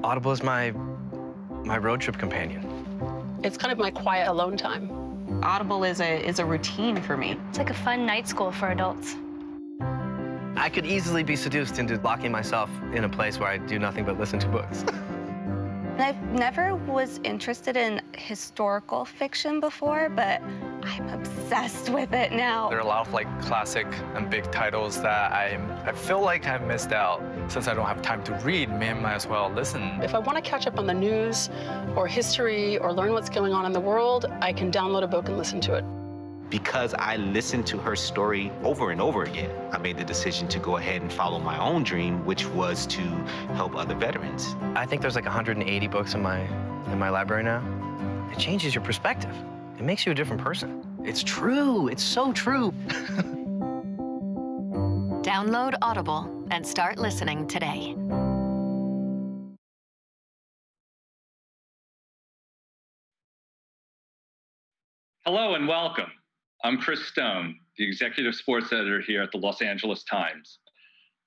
Audible is my road trip companion. It's kind of my quiet alone time. Audible is a routine for me. It's like a fun night school for adults. I could easily be seduced into locking myself in a place where I do nothing but listen to books. I never was interested in historical fiction before, but I'm obsessed with it now. There are a lot of classic and big titles that I feel like I've missed out. Since I don't have time to read, might as well listen. If I want to catch up on the news or history or learn what's going on in the world, I can download a book and listen to it. Because I listened to her story over and over again, I made the decision to go ahead and follow my own dream, which was to help other veterans. I think there's like 180 books in my library now. It changes your perspective. It makes you a different person. It's true. It's so true. Download Audible and start listening today. Hello and welcome. I'm Chris Stone, the executive sports editor here at the Los Angeles Times.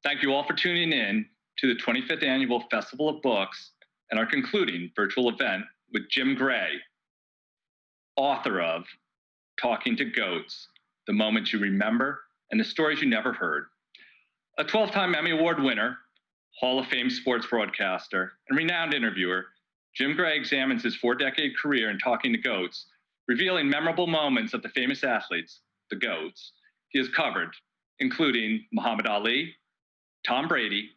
Thank you all for tuning in to the 25th Annual Festival of Books and our concluding virtual event with Jim Gray, author of Talking to Goats, The Moments You Remember and the Stories You Never Heard. A 12-time Emmy Award-winner, Hall of Fame sports broadcaster, and renowned interviewer, Jim Gray examines his 4-decade career in Talking to Goats, revealing memorable moments of the famous athletes, the GOATs, he has covered, including Muhammad Ali, Tom Brady,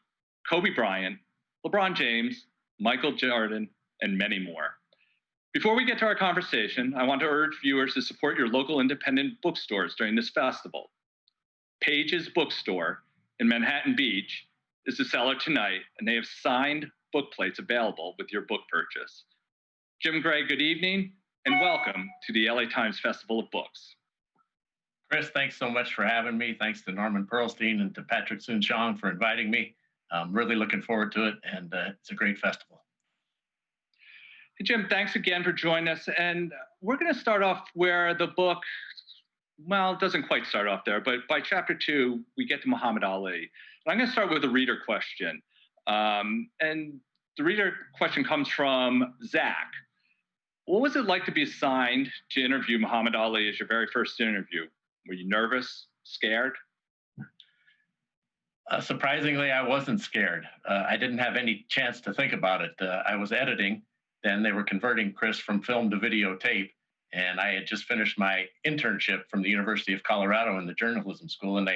Kobe Bryant, LeBron James, Michael Jordan, and many more. Before we get to our conversation, I want to urge viewers to support your local independent bookstores during this festival. Page's Bookstore in Manhattan Beach is the seller tonight, and they have signed book plates available with your book purchase. Jim Gray, good evening, and welcome to the LA Times Festival of Books. Chris, thanks so much for having me. Thanks to Norman Pearlstein and to Patrick Soon-Shiong for inviting me. I'm really looking forward to it, and it's a great festival. Hey, Jim, thanks again for joining us. And we're going to start off where the book, well, it doesn't quite start off there, but by chapter 2, we get to Muhammad Ali. And I'm going to start with a reader question. And the reader question comes from Zach. What was it like to be assigned to interview Muhammad Ali as your very first interview? Were you nervous, scared? Surprisingly, I wasn't scared. I didn't have any chance to think about it. I was editing, then they were converting Chris from film to videotape, and I had just finished my internship from the University of Colorado in the journalism school, and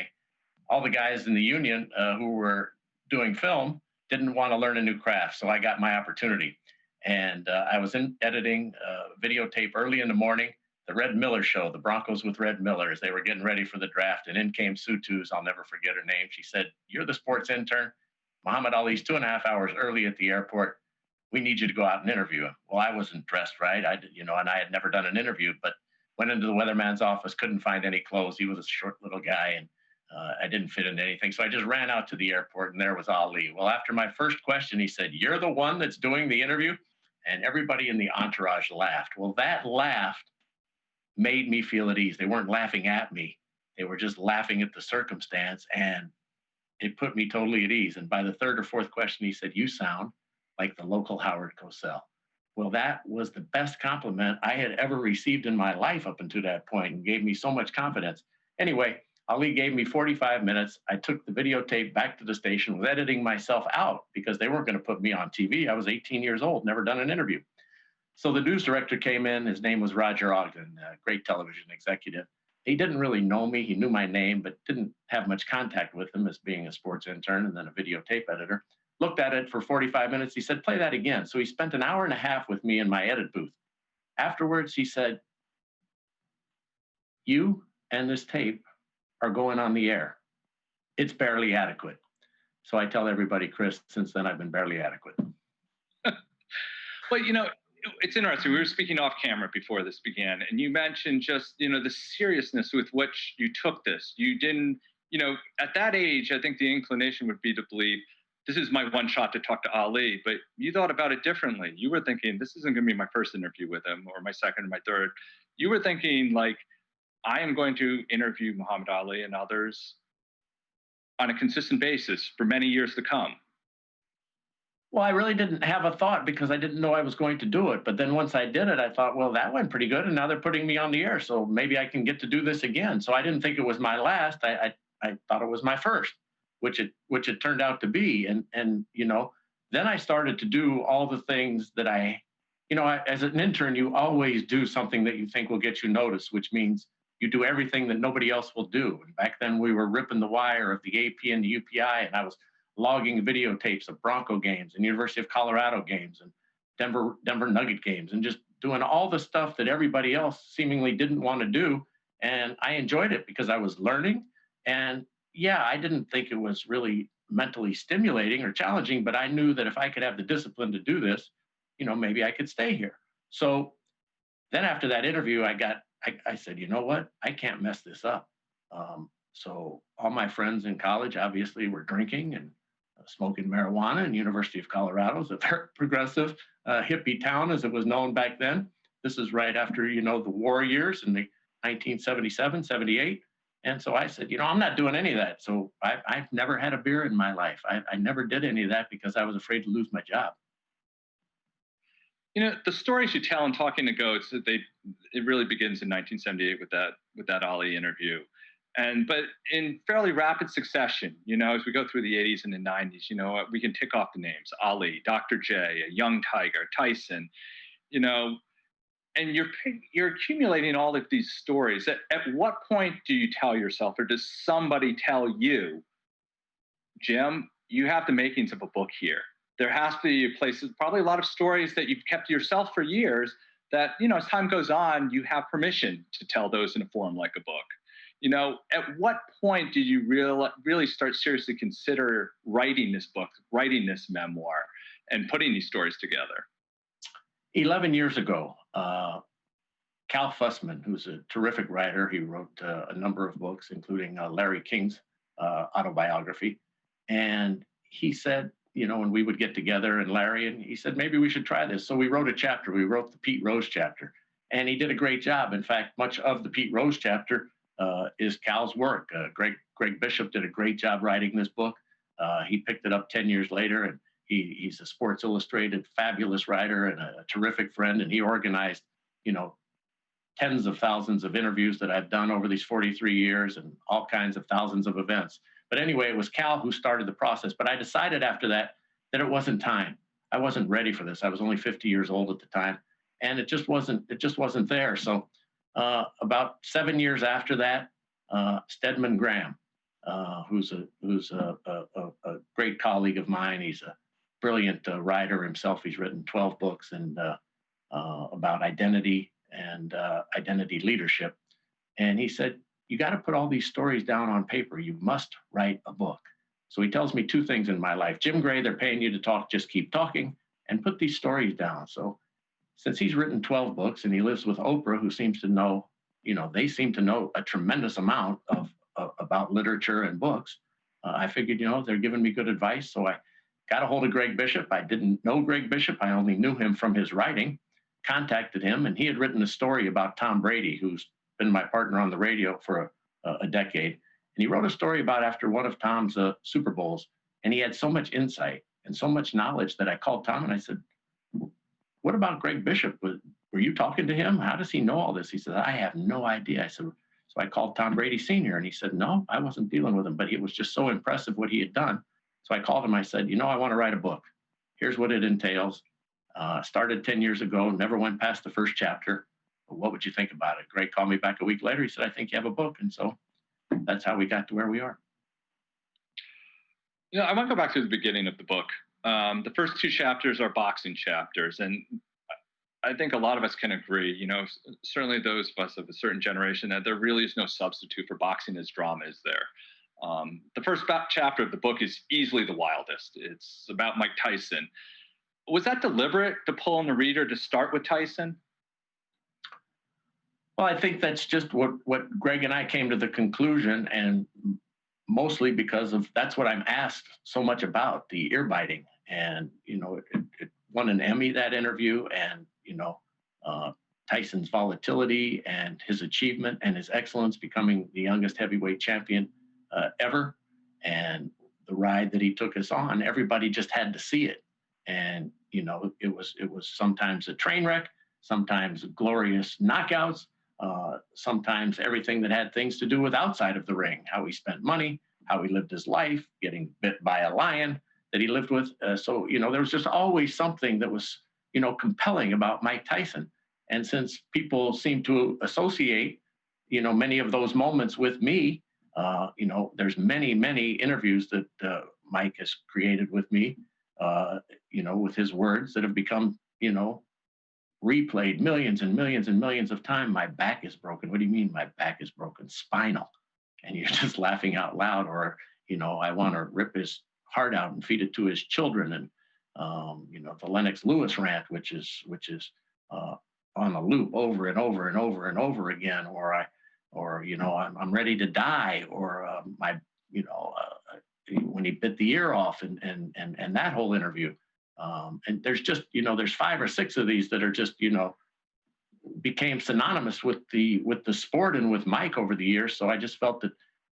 all the guys in the union who were doing film didn't want to learn a new craft, so I got my opportunity. And I was editing videotape early in the morning, the Red Miller show, the Broncos with Red Miller, as they were getting ready for the draft. And in came Sue Tooze, I'll never forget her name. She said, "You're the sports intern. Muhammad Ali's 2.5 hours early at the airport. We need you to go out and interview him." Well, I wasn't dressed right, and I had never done an interview, but went into the weatherman's office, couldn't find any clothes. He was a short little guy, and I didn't fit into anything. So I just ran out to the airport, and there was Ali. Well, after my first question, he said, "You're the one that's doing the interview?" And everybody in the entourage laughed. Well, that laugh made me feel at ease. They weren't laughing at me. They were just laughing at the circumstance, and it put me totally at ease. And by the third or fourth question, he said, "You sound like the local Howard Cosell." Well, that was the best compliment I had ever received in my life up until that point, and gave me so much confidence. Anyway, Ali gave me 45 minutes. I took the videotape back to the station, was editing myself out because they weren't going to put me on TV. I was 18 years old, never done an interview. So the news director came in. His name was Roger Ogden, a great television executive. He didn't really know me. He knew my name, but didn't have much contact with him as being a sports intern and then a videotape editor. Looked at it for 45 minutes. He said, "Play that again." So he spent an hour and a half with me in my edit booth. Afterwards, he said, "You and this tape are going on the air. It's barely adequate." So I tell everybody, Chris, since then I've been barely adequate. Well, it's interesting. We were speaking off camera before this began, and you mentioned just, the seriousness with which you took this. You didn't, at that age, I think the inclination would be to believe this is my one shot to talk to Ali, but you thought about it differently. You were thinking, this isn't going to be my first interview with him or my second or my third. You were thinking, like, I am going to interview Muhammad Ali and others on a consistent basis for many years to come. Well, I really didn't have a thought because I didn't know I was going to do it. But then once I did it, I thought, well, that went pretty good, and now they're putting me on the air, so maybe I can get to do this again. So I didn't think it was my last. I thought it was my first, which it turned out to be. And then I started to do all the things that as an intern, you always do something that you think will get you noticed, which means you do everything that nobody else will do. And back then we were ripping the wire of the AP and the UPI, and I was logging videotapes of Bronco games and University of Colorado games and Denver Nugget games, and just doing all the stuff that everybody else seemingly didn't want to do. And I enjoyed it because I was learning. And yeah, I didn't think it was really mentally stimulating or challenging, but I knew that if I could have the discipline to do this, maybe I could stay here. So then after that interview, I said, you know what? I can't mess this up. So all my friends in college obviously were drinking and smoking marijuana, and University of Colorado is a very progressive hippie town as it was known back then. This is right after, the war years in the 1977, 78. And so I said, I'm not doing any of that. So I've never had a beer in my life. I never did any of that because I was afraid to lose my job. The stories you tell in Talking to Goats, it really begins in 1978 with that Ali interview. But in fairly rapid succession, as we go through the 80s and the 90s, we can tick off the names: Ali, Dr. J, a young Tiger, Tyson, and you're accumulating all of these stories. At what point do you tell yourself, or does somebody tell you, Jim, you have the makings of a book here? There has to be places, probably a lot of stories that you've kept to yourself for years that, as time goes on, you have permission to tell those in a form like a book. At what point did you really start seriously consider writing this book, writing this memoir, and putting these stories together? 11 years ago, Cal Fussman, who's a terrific writer, he wrote a number of books, including Larry King's autobiography. And he said, when we would get together, and Larry, and he said, maybe we should try this. So we wrote a chapter. We wrote the Pete Rose chapter. And he did a great job. In fact, much of the Pete Rose chapter is Cal's work. Greg Bishop did a great job writing this book. He picked it up 10 years later, and he's a Sports Illustrated fabulous writer and a terrific friend. And he organized, tens of thousands of interviews that I've done over these 43 years and all kinds of thousands of events. But anyway, it was Cal who started the process. But I decided after that it wasn't time. I wasn't ready for this. I was only 50 years old at the time, and it just wasn't there. So about 7 years after that, Stedman Graham, who's a great colleague of mine. He's a brilliant writer himself. He's written 12 books and about identity and identity leadership. And he said, you got to put all these stories down on paper. You must write a book. So he tells me two things in my life. Jim Gray, they're paying you to talk, just keep talking and put these stories down. So since he's written 12 books and he lives with Oprah, who seems to know, they seem to know a tremendous amount about literature and books, I figured, they're giving me good advice. So I got a hold of Greg Bishop. I didn't know Greg Bishop. I only knew him from his writing, contacted him, and he had written a story about Tom Brady, who's been my partner on the radio for a decade. And he wrote a story about after one of Tom's Super Bowls, and he had so much insight and so much knowledge that I called Tom and I said, what about Greg Bishop? Were you talking to him? How does he know all this? He said, I have no idea. I said, so I called Tom Brady Sr. and he said, no, I wasn't dealing with him, but it was just so impressive what he had done. So I called him. I said, I want to write a book. Here's what it entails. Started 10 years ago, never went past the first chapter. What would you think about it? Greg called me back a week later. He said, I think you have a book. And so that's how we got to where we are. I want to go back to the beginning of the book. The first two chapters are boxing chapters. And I think a lot of us can agree, certainly those of us of a certain generation, that there really is no substitute for boxing as drama is there. The first chapter of the book is easily the wildest. It's about Mike Tyson. Was that deliberate to pull in the reader to start with Tyson? Well, I think that's just what Greg and I came to the conclusion, and mostly because of that's what I'm asked so much about, the ear biting. And, it won an Emmy, that interview, and, Tyson's volatility and his achievement and his excellence, becoming the youngest heavyweight champion ever, and the ride that he took us on. Everybody just had to see it. And it was sometimes a train wreck, sometimes glorious knockouts, sometimes everything that had things to do with outside of the ring, how he spent money, how he lived his life, getting bit by a lion that he lived with. So there was just always something that was compelling about Mike Tyson. And since people seem to associate many of those moments with me, there's many interviews that Mike has created with me, with his words that have become replayed millions and millions and millions of times. My back is broken. What do you mean my back is broken? Spinal. And you're just laughing out loud. Or I want to rip his heart out and feed it to his children. And the Lennox Lewis rant, which is on a loop over and over and over and over again. Or I'm ready to die. Or when he bit the ear off, and that whole interview. And there's just there's 5 or 6 of these that are just became synonymous with the sport and with Mike over the years. So I just felt that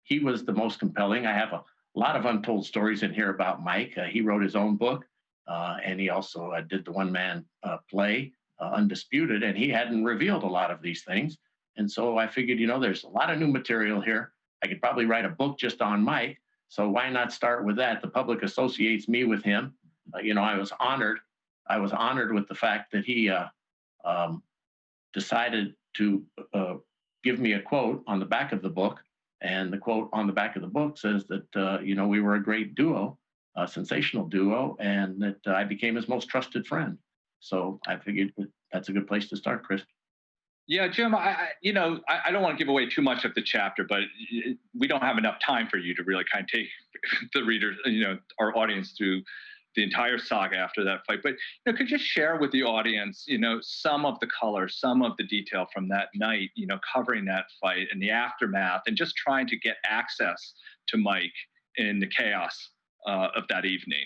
he was the most compelling. I have a lot of untold stories in here about Mike. He wrote his own book, and he also did the one-man play, Undisputed, and he hadn't revealed a lot of these things. And so I figured, there's a lot of new material here. I could probably write a book just on Mike. So why not start with that? The public associates me with him. I was honored. I was honored with the fact that he decided to give me a quote on the back of the book. And the quote on the back of the book says that, we were a great duo, a sensational duo, and that I became his most trusted friend. So I figured that's a good place to start, Chris. Yeah, Jim, I don't want to give away too much of the chapter, but we don't have enough time for you to really kind of take the readers, our audience through the entire saga after that fight. But could you share with the audience, some of the color, some of the detail from that night, covering that fight and the aftermath, and just trying to get access to Mike in the chaos of that evening?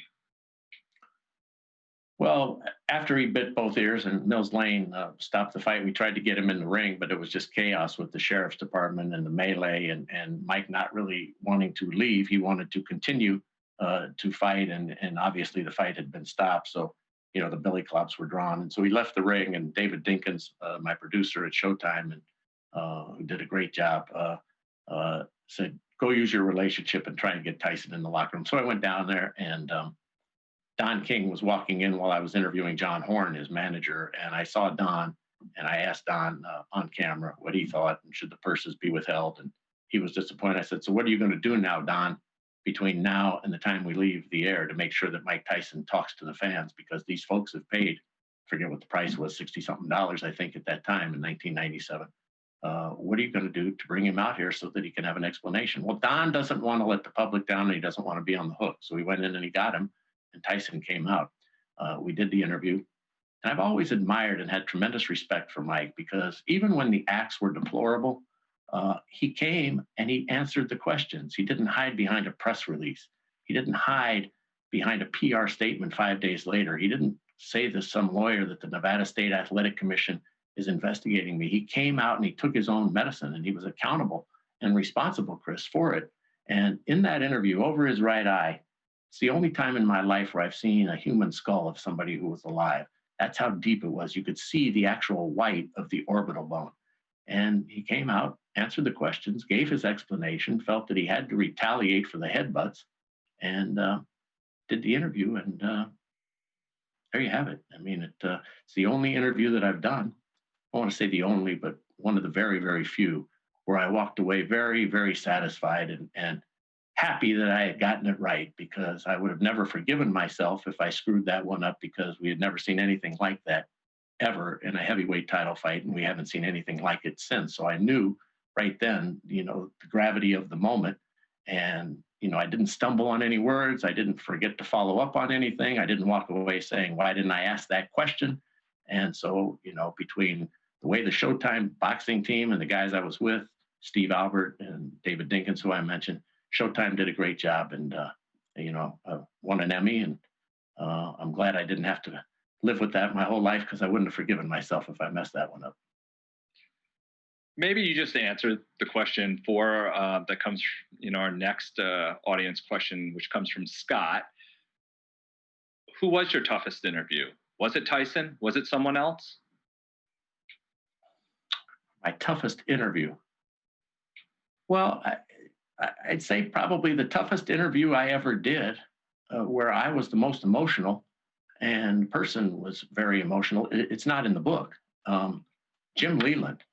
Well, after he bit both ears and Mills Lane stopped the fight, we tried to get him in the ring, but it was just chaos with the sheriff's department and the melee, and Mike not really wanting to leave. He wanted to continue to fight, and obviously the fight had been stopped. So, the billy clubs were drawn. And so he left the ring, and David Dinkins, my producer at Showtime, and who did a great job, said, go use your relationship and try and get Tyson in the locker room. So I went down there, and Don King was walking in while I was interviewing John Horn, his manager, and I saw Don, and I asked Don on camera what he thought, and should the purses be withheld, and he was disappointed. I said, so what are you going to do now, Don, between now and the time we leave the air to make sure that Mike Tyson talks to the fans? Because these folks have paid, forget what the price was, $60-something, I think, at that time in 1997. What are you going to do to bring him out here so that he can have an explanation? Well, Don doesn't want to let the public down, and he doesn't want to be on the hook. So he went in and he got him. And Tyson came out. We did the interview. And I've always admired and had tremendous respect for Mike, because even when the acts were deplorable, he came and he answered the questions. He didn't hide behind a press release. He didn't hide behind a PR statement 5 days later. He didn't say to some lawyer that the Nevada State Athletic Commission is investigating me. He came out and he took his own medicine, and he was accountable and responsible, Chris, for it. And in that interview, over his right eye, it's the only time in my life where I've seen a human skull of somebody who was alive. That's how deep it was. You could see the actual white of the orbital bone. And he came out, answered the questions, gave his explanation, felt that he had to retaliate for the headbutts, and did the interview. And there you have it. I mean, it's the only interview that I've done. I want to say the only, but one of the very, very few where I walked away very, very satisfied and happy that I had gotten it right, because I would have never forgiven myself if I screwed that one up, because we had never seen anything like that ever in a heavyweight title fight, and we haven't seen anything like it since. So I knew right then, the gravity of the moment, and I didn't stumble on any words. I didn't forget to follow up on anything. I didn't walk away saying, why didn't I ask that question? And so, between the way the Showtime boxing team and the guys I was with, Steve Albert and David Dinkins, who I mentioned, Showtime did a great job, and won an Emmy, and I'm glad I didn't have to live with that my whole life, because I wouldn't have forgiven myself if I messed that one up. Maybe you just answered the question that comes, our next audience question, which comes from Scott. who was your toughest interview? Was it Tyson? Was it someone else? My toughest interview. Well, I'd say probably the toughest interview I ever did, where I was the most emotional, and the person was very emotional. It's not in the book. Jim Leland,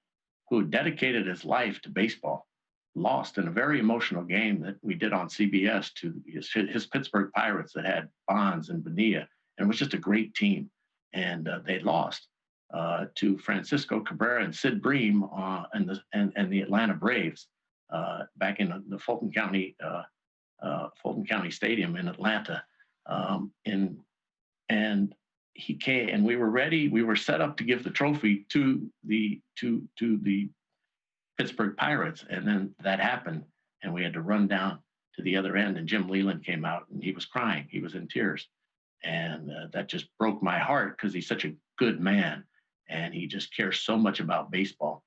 who dedicated his life to baseball, lost in a very emotional game that we did on CBS to his Pittsburgh Pirates that had Bonds and Bonilla, and it was just a great team. And they lost to Francisco Cabrera and Sid Bream and the Atlanta Braves back in the Fulton County Stadium in Atlanta. And he came, and we were ready. We were set up to give the trophy to the Pittsburgh Pirates, and then that happened, and we had to run down to the other end. And Jim Leland came out, and he was crying. He was in tears, and that just broke my heart because he's such a good man, and he just cares so much about baseball.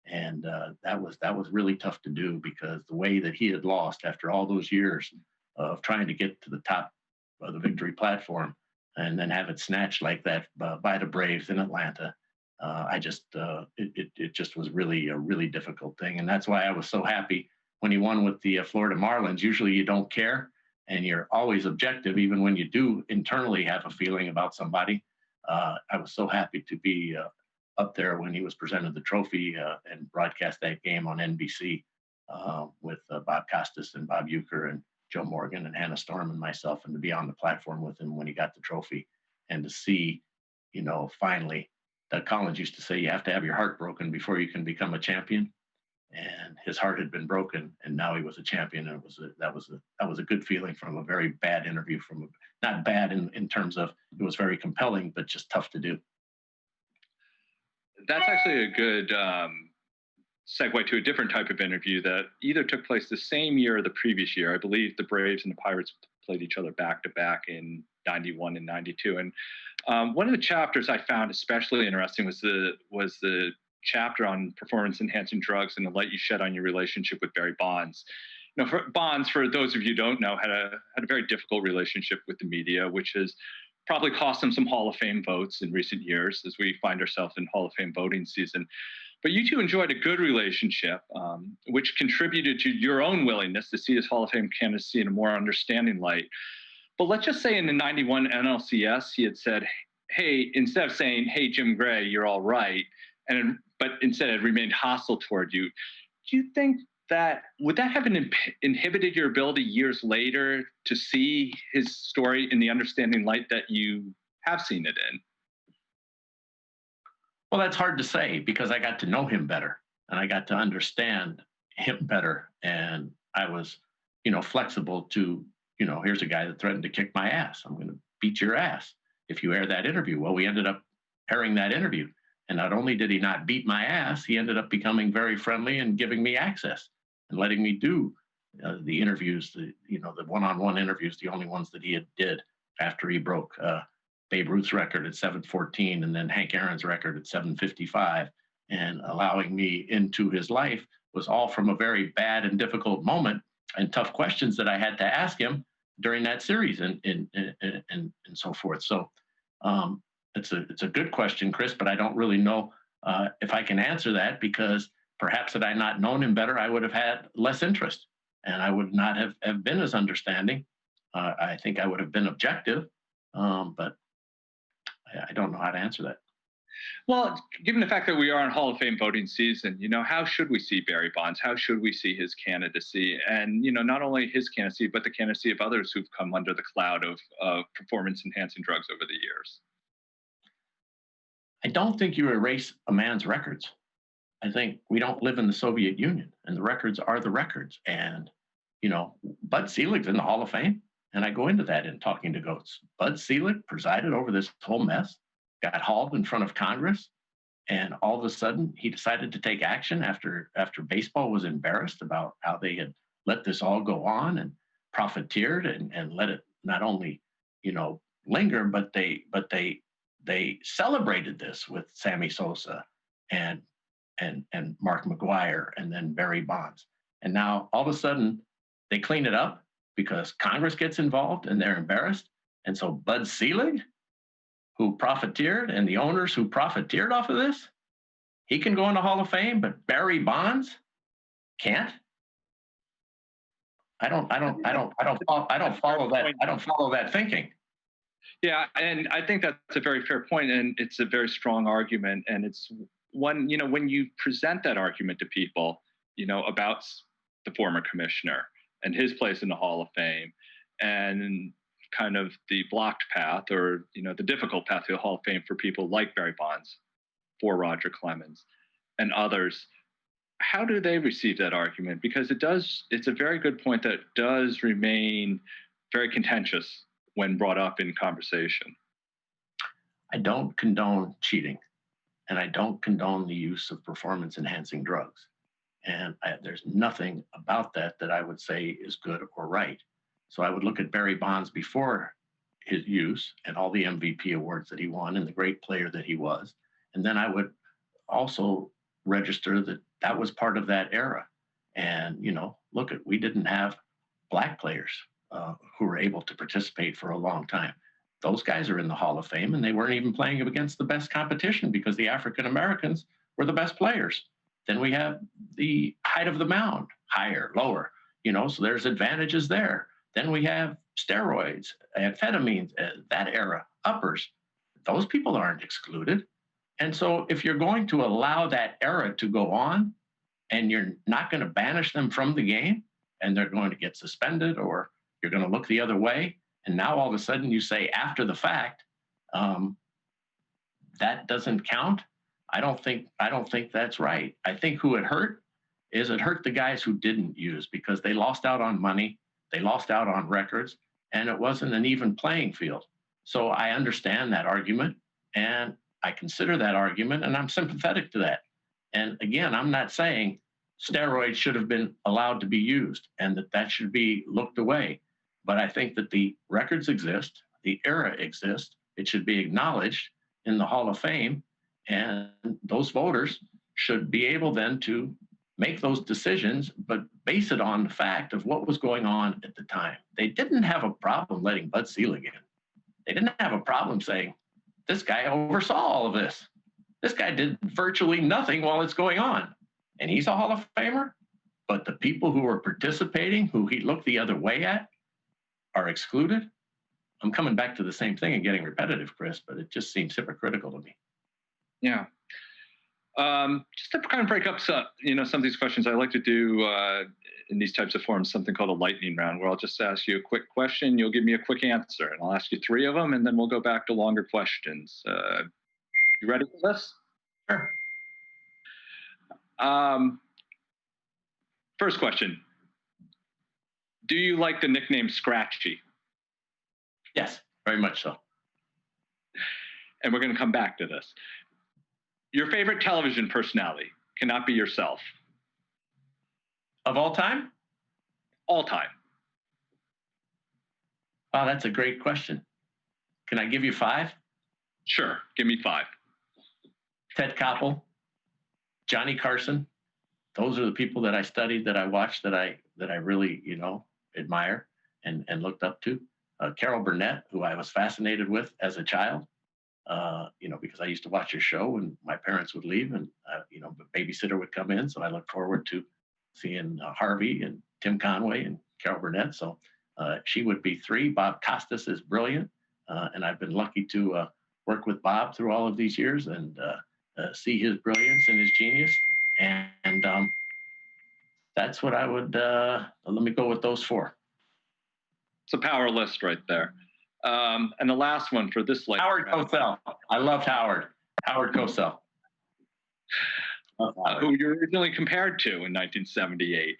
And that was really tough to do because the way that he had lost after all those years of trying to get to the top of the victory platform, and then have it snatched like that by the Braves in Atlanta. It just was really a really difficult thing. And that's why I was so happy when he won with the Florida Marlins. Usually you don't care and you're always objective, even when you do internally have a feeling about somebody. I was so happy to be up there when he was presented the trophy and broadcast that game on NBC with Bob Costas and Bob Uecker and Joe Morgan and Hannah Storm and myself, and to be on the platform with him when he got the trophy and to see, finally, Doug Collins used to say, you have to have your heart broken before you can become a champion. And his heart had been broken, and now he was a champion. And that was a good feeling from a very bad interview, not bad in terms of it was very compelling, but just tough to do. That's actually a good segue to a different type of interview that either took place the same year or the previous year. I believe the Braves and the Pirates played each other back to back in 91 and 92. And one of the chapters I found especially interesting was the chapter on performance enhancing drugs and the light you shed on your relationship with Barry Bonds. Bonds, for those of you who don't know, had a very difficult relationship with the media, which has probably cost him some Hall of Fame votes in recent years as we find ourselves in Hall of Fame voting season. But you two enjoyed a good relationship, which contributed to your own willingness to see his Hall of Fame candidacy in a more understanding light. But let's just say in the 91 NLCS, he had said, hey, instead of saying, hey, Jim Gray, you're all right, but instead had remained hostile toward you. Do you think would that have inhibited your ability years later to see his story in the understanding light that you have seen it in? Well, that's hard to say because I got to know him better and I got to understand him better. And I was, flexible to, here's a guy that threatened to kick my ass. I'm going to beat your ass if you air that interview. Well, we ended up airing that interview. And not only did he not beat my ass, he ended up becoming very friendly and giving me access and letting me do the interviews, the one-on-one interviews, the only ones that he did after he broke Babe Ruth's record at 7:14 and then Hank Aaron's record at 7:55, and allowing me into his life was all from a very bad and difficult moment and tough questions that I had to ask him during that series and so forth. So it's a good question, Chris, but I don't really know if I can answer that because perhaps had I not known him better, I would have had less interest and I would not have been as understanding. I think I would have been objective, but I don't know how to answer that. Well, given the fact that we are in Hall of Fame voting season, how should we see Barry Bonds? How should we see his candidacy? And, not only his candidacy, but the candidacy of others who've come under the cloud of performance-enhancing drugs over the years? I don't think you erase a man's records. I think we don't live in the Soviet Union, and the records are the records. And, Bud Selig's in the Hall of Fame. And I go into that in Talking to Goats. Bud Selig presided over this whole mess, got hauled in front of Congress, and all of a sudden he decided to take action after baseball was embarrassed about how they had let this all go on and profiteered and let it not only, linger, but they celebrated this with Sammy Sosa and Mark McGwire and then Barry Bonds. And now all of a sudden they clean it up because Congress gets involved and they're embarrassed. And so Bud Selig, who profiteered, and the owners who profiteered off of this, he can go in the Hall of Fame, but Barry Bonds can't. I don't follow that thinking. Yeah, and I think that's a very fair point, and it's a very strong argument. And it's one, when you present that argument to people, about the former commissioner and his place in the Hall of Fame, and kind of the blocked path, or the difficult path to the Hall of Fame for people like Barry Bonds, for Roger Clemens, and others. How do they receive that argument? Because it's a very good point that does remain very contentious when brought up in conversation. I don't condone cheating, and I don't condone the use of performance-enhancing drugs. And there's nothing about that I would say is good or right. So I would look at Barry Bonds before his use and all the MVP awards that he won and the great player that he was. And then I would also register that was part of that era. And, we didn't have black players who were able to participate for a long time. Those guys are in the Hall of Fame, and they weren't even playing against the best competition because the African Americans were the best players. Then we have the height of the mound, higher, lower, so there's advantages there. Then we have steroids, amphetamines, that era, uppers. Those people aren't excluded. And so if you're going to allow that era to go on, and you're not going to banish them from the game, and they're going to get suspended, or you're going to look the other way, and now all of a sudden you say after the fact, that doesn't count. I don't think that's right. I think who it hurt the guys who didn't use, because they lost out on money, they lost out on records, and it wasn't an even playing field. So I understand that argument, and I consider that argument, and I'm sympathetic to that. And again, I'm not saying steroids should have been allowed to be used and that should be looked away. But I think that the records exist, the era exists, it should be acknowledged in the Hall of Fame, and those voters should be able then to make those decisions, but base it on the fact of what was going on at the time. They didn't have a problem letting Bud Selig in. They didn't have a problem saying, this guy oversaw all of this. This guy did virtually nothing while it's going on. And he's a Hall of Famer, but the people who were participating, who he looked the other way at, are excluded. I'm coming back to the same thing and getting repetitive, Chris, but it just seems hypocritical to me. Yeah. Just to kind of break up some of these questions, I like to do in these types of forums something called a lightning round, where I'll just ask you a quick question, you'll give me a quick answer, and I'll ask you 3 of them, and then we'll go back to longer questions. You ready for this? Sure. First question. Do you like the nickname Scratchy? Yes, very much so. And we're going to come back to this. Your favorite television personality cannot be yourself. Of all time? All time. Wow, that's a great question. Can I give you 5? Sure, give me 5. Ted Koppel, Johnny Carson. Those are the people that I studied, that I watched, that I really, admire and looked up to. Carol Burnett, who I was fascinated with as a child, because I used to watch her show when my parents would leave, and the babysitter would come in. So I looked forward to seeing Harvey and Tim Conway and Carol Burnett. So she would be 3. Bob Costas is brilliant, and I've been lucky to work with Bob through all of these years and see his brilliance and his genius. And that's what I would, let me go with those 4. It's a power list right there. And the last one for this list. Howard Cosell. I loved Howard. Howard Cosell. Who you were originally compared to in 1978.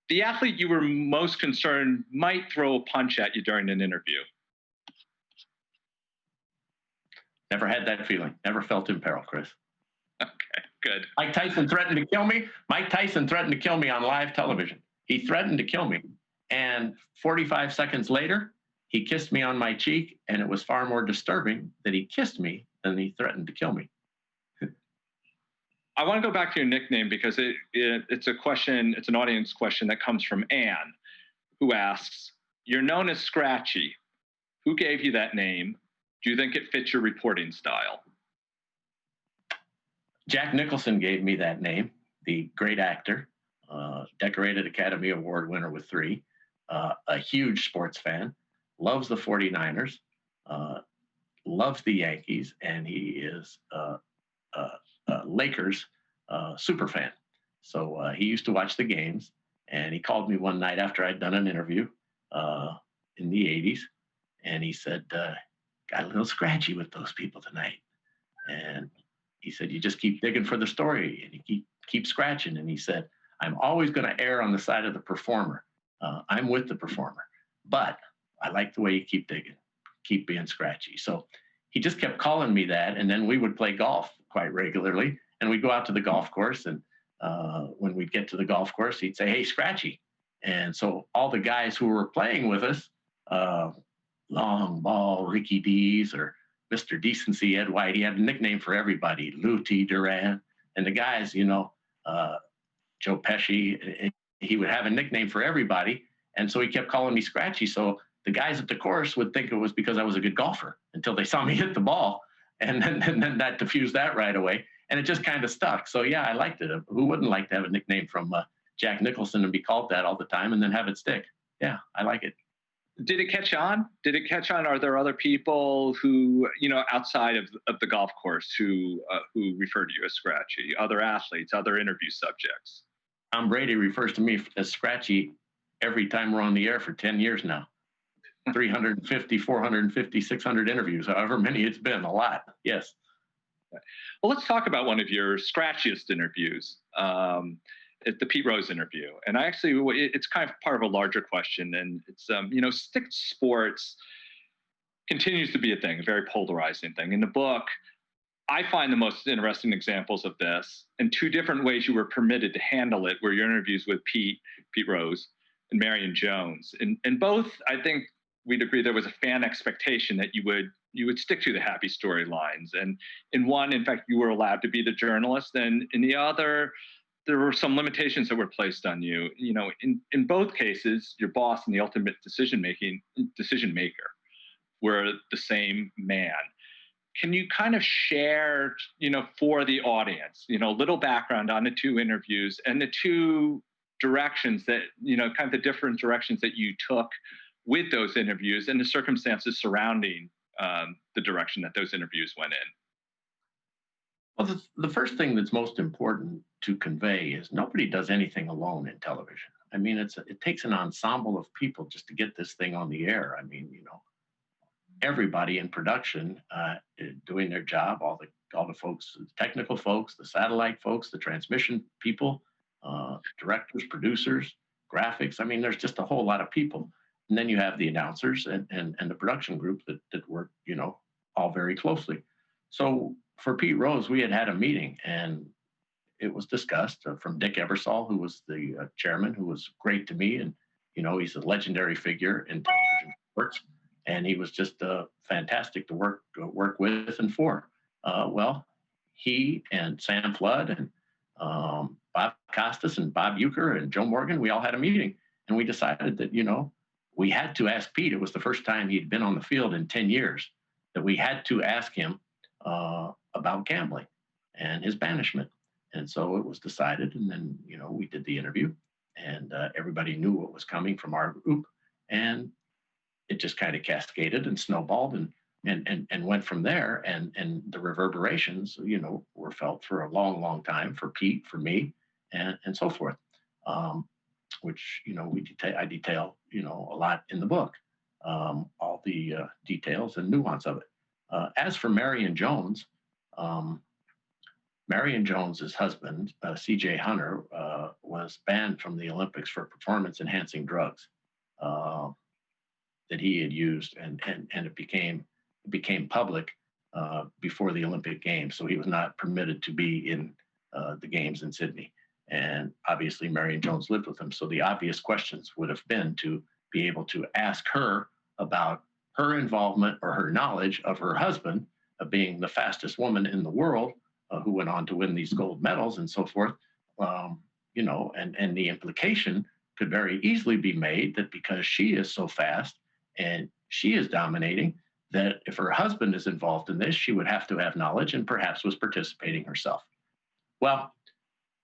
The athlete you were most concerned might throw a punch at you during an interview. Never had that feeling. Never felt in peril, Chris. Okay, good. Mike Tyson threatened to kill me. Mike Tyson threatened to kill me on live television. He threatened to kill me. And 45 seconds later, he kissed me on my cheek, and it was far more disturbing that he kissed me than he threatened to kill me. I want to go back to your nickname because it's a question, it's an audience question that comes from Anne, who asks, you're known as Scratchy. Who gave you that name? Do you think it fits your reporting style? Jack Nicholson gave me that name, the great actor, decorated Academy Award winner with 3, a huge sports fan, loves the 49ers, loves the Yankees, and he is a Lakers super fan. So he used to watch the games, and he called me one night after I'd done an interview in the 80s, and he said, got a little scratchy with those people tonight. And he said, you just keep digging for the story, and you keep scratching. And he said, I'm always going to err on the side of the performer. I'm with the performer, but I like the way you keep digging, keep being scratchy. So he just kept calling me that, and then we would play golf quite regularly, and we'd go out to the golf course, and when we'd get to the golf course, he'd say, hey, Scratchy. And so all the guys who were playing with us, Long Ball, Ricky D's, or Mr. Decency, Ed White, he had a nickname for everybody, Lou T. Duran. And the guys, Joe Pesci, he would have a nickname for everybody. And so he kept calling me Scratchy. So the guys at the course would think it was because I was a good golfer until they saw me hit the ball. And then that diffused that right away. And it just kind of stuck. So, yeah, I liked it. Who wouldn't like to have a nickname from Jack Nicholson and be called that all the time and then have it stick? Yeah, I like it. Did it catch on? Are there other people who, outside of the golf course who refer to you as Scratchy? Other athletes, other interview subjects? Tom Brady refers to me as Scratchy every time we're on the air for 10 years now. 350, 450, 600 interviews, however many it's been, a lot. Yes. Well, let's talk about one of your scratchiest interviews, the Pete Rose interview. And it's kind of part of a larger question. And it's, stick sports continues to be a thing, a very polarizing thing. In the book, I find the most interesting examples of this and 2 different ways you were permitted to handle it were your interviews with Pete Rose and Marion Jones. And both, I think we'd agree there was a fan expectation that you would stick to the happy storylines. And in one, in fact, you were allowed to be the journalist. And in the other, there were some limitations that were placed on you. In both cases, your boss and the ultimate decision maker were the same man. Can you kind of share, for the audience, a little background on the 2 interviews and the 2 directions that, kind of the different directions that you took with those interviews and the circumstances surrounding the direction that those interviews went in? Well, the first thing that's most important to convey is nobody does anything alone in television. I mean, it takes an ensemble of people just to get this thing on the air. I mean, everybody in production doing their job, all the folks, the technical folks, the satellite folks, the transmission people, directors, producers, graphics. I mean, there's just a whole lot of people. And then you have the announcers and the production group that work, all very closely. So for Pete Rose, we had a meeting, and it was discussed from Dick Ebersol, who was the chairman, who was great to me. And, he's a legendary figure in television sports. And he was just fantastic to work with and for. Well, he and Sam Flood and Bob Costas and Bob Euchre and Joe Morgan, we all had a meeting. And we decided that, we had to ask Pete. It was the first time he'd been on the field in 10 years that we had to ask him about gambling and his banishment. And so it was decided. And then, we did the interview, and everybody knew what was coming from our group. And it just kind of cascaded and snowballed and went from there. And the reverberations, were felt for a long, long time for Pete, for me, and so forth. Which, I detail, a lot in the book, all the details and nuance of it. As for Marion Jones, Marion Jones's husband, C.J. Hunter, was banned from the Olympics for performance-enhancing drugs that he had used, and it became public before the Olympic Games. So he was not permitted to be in the games in Sydney. And obviously, Marion Jones lived with him. So the obvious questions would have been to be able to ask her about her involvement or her knowledge of her husband being the fastest woman in the world, who went on to win these gold medals and so forth. And the implication could very easily be made that because she is so fast and she is dominating, that if her husband is involved in this, she would have to have knowledge and perhaps was participating herself. Well,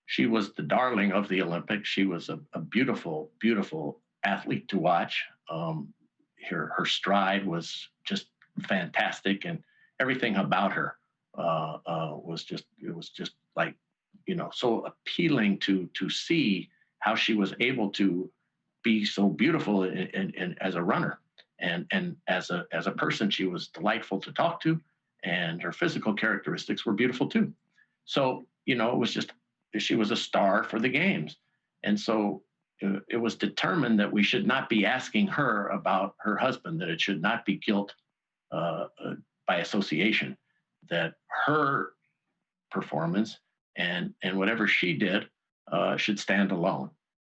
she was the darling of the Olympics. She was a beautiful, beautiful athlete to watch. Her stride was just fantastic, and everything about her was just like, so appealing to see how she was able to be so beautiful and as a runner, and as a person, she was delightful to talk to, and her physical characteristics were beautiful too. So it was just, she was a star for the games, and so it was determined that we should not be asking her about her husband, that it should not be guilt by association, that her performance and whatever she did should stand alone.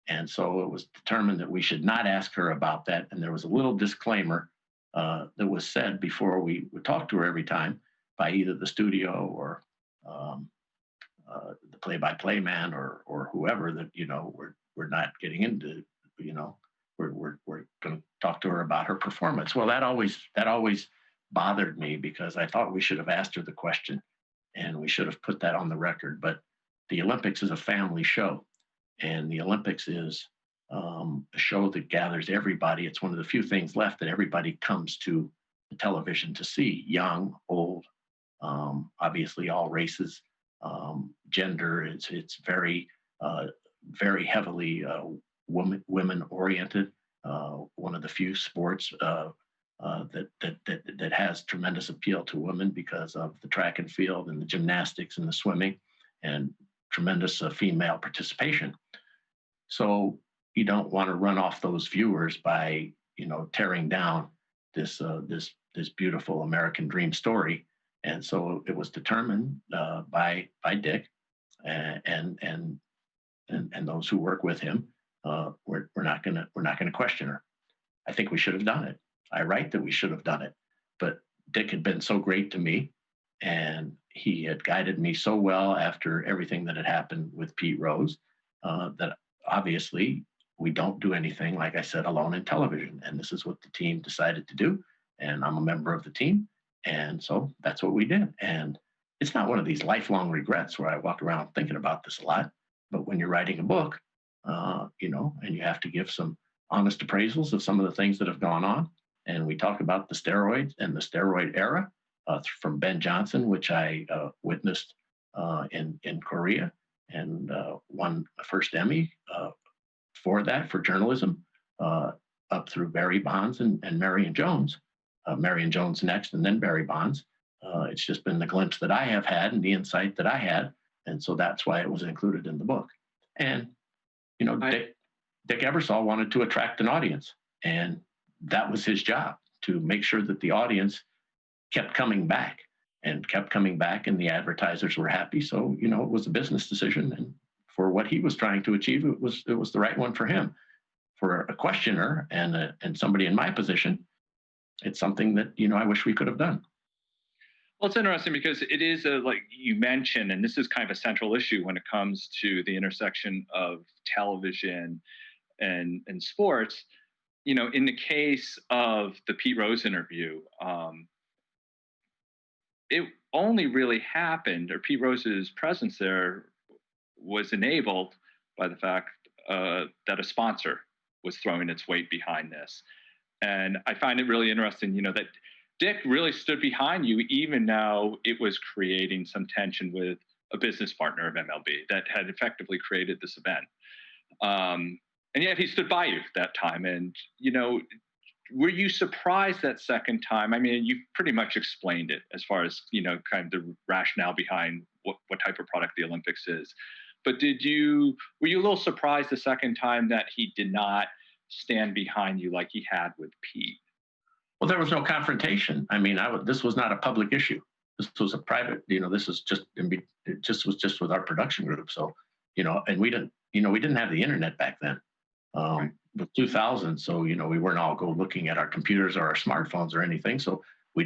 And so it was determined that we should not ask her about that. And there was a little disclaimer that was said before we would talk to her every time by either the studio or the play-by-play man or whoever, that we're not getting into, we're going to talk to her about her performance. Well, that always bothered me, because I thought we should have asked her the question and we should have put that on the record. But the Olympics is a family show, and the Olympics is a show that gathers everybody. It's one of the few things left that everybody comes to the television to see, young, old, obviously all races, gender. It's very heavily women oriented. One of the few sports that has tremendous appeal to women because of the track and field and the gymnastics and the swimming, and tremendous female participation. So you don't want to run off those viewers by tearing down this beautiful American dream story. And so it was determined by Dick and those who work with him. We're not gonna question her. I think we should have done it. I write that we should have done it, but Dick had been so great to me, and he had guided me so well after everything that had happened with Pete Rose, that obviously we don't do anything, like I said, alone in television. And this is what the team decided to do. And I'm a member of the team. And so that's what we did. And it's not one of these lifelong regrets where I walk around thinking about this a lot. But when you're writing a book, and you have to give some honest appraisals of some of the things that have gone on. And we talk about the steroids and the steroid era from Ben Johnson, which I witnessed in Korea, and won a first Emmy for that, for journalism, up through Barry Bonds and Marion Jones. Marion Jones next, and then Barry Bonds. It's just been the glimpse that I have had and the insight that I had. And so that's why it was included in the book. And, Dick Ebersol wanted to attract an audience, and that was his job, to make sure that the audience kept coming back, and the advertisers were happy. So, it was a business decision, and for what he was trying to achieve, it was the right one for him. For a questioner and somebody in my position, it's something that, I wish we could have done. Well, it's interesting because it is like you mentioned, and this is kind of a central issue when it comes to the intersection of television and sports. In the case of the Pete Rose interview, it only really happened, or Pete Rose's presence there was enabled by the fact that a sponsor was throwing its weight behind this. And I find it really interesting, that Dick really stood behind you, even though it was creating some tension with a business partner of MLB that had effectively created this event. And yet he stood by you that time. And, were you surprised that second time? I mean, you pretty much explained it as far as, kind of the rationale behind what type of product the Olympics is. But were you a little surprised the second time that he did not stand behind you like he had with Pete? Well, there was no confrontation. I mean, this was not a public issue. This was a private, this is just, it just was just with our production group. So, and we didn't have the internet back then. With 2000. So, we weren't all looking at our computers or our smartphones or anything. So